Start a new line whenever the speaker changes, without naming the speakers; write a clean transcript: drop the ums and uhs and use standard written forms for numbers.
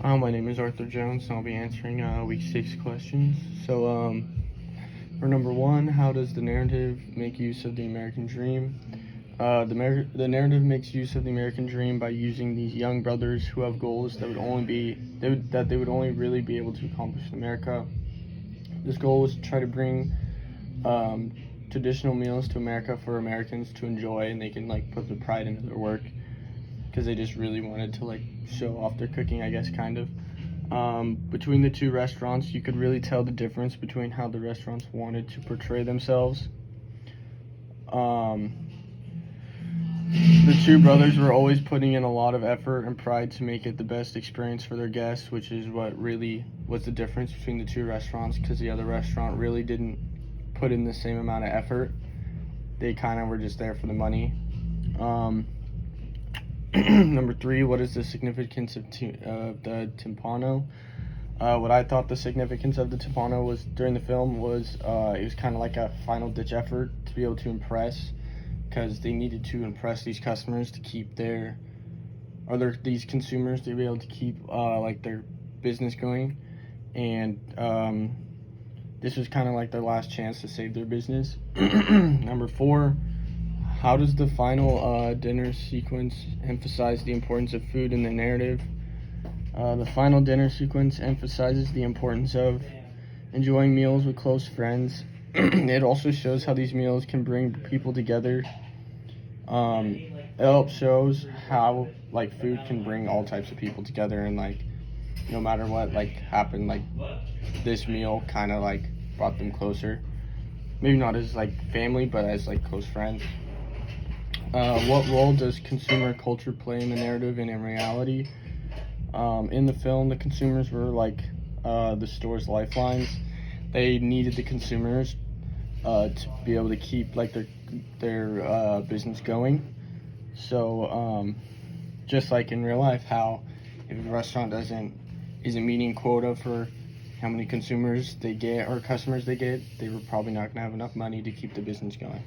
My name is Arthur Jones, and I'll be answering week 6 questions. For number 1, how does the narrative make use of the American dream? The narrative makes use of the American dream by using these young brothers who have goals that they would only really be able to accomplish in America. This goal was to try to bring traditional meals to America for Americans to enjoy, and they can put the pride into their work because they just really wanted to show off their cooking, I guess, kind of. Between the two restaurants, you could really tell the difference between how the restaurants wanted to portray themselves. The two brothers were always putting in a lot of effort and pride to make it the best experience for their guests, which is what really was the difference between the two restaurants, because the other restaurant really didn't put in the same amount of effort. They kind of were just there for the money. Number 3, what is the significance of the timpano? What I thought the significance of the timpano was during the film was it was kind of like a final ditch effort to be able to impress, because they needed to impress these customers to keep these consumers to be able to keep their business going, and this was kind of like their last chance to save their business. Number 4, how does the final dinner sequence emphasize the importance of food in the narrative? The final dinner sequence emphasizes the importance of enjoying meals with close friends. It also shows how these meals can bring people together. It helps shows how food can bring all types of people together, and no matter what happened, this meal kind of brought them closer. Maybe not as family, but as close friends. What role does consumer culture play in the narrative and in reality? In the film, the consumers were the store's lifelines. They needed the consumers to be able to keep their business going. So just like in real life, how if a restaurant isn't meeting quota for how many consumers they get or customers they get, they were probably not going to have enough money to keep the business going.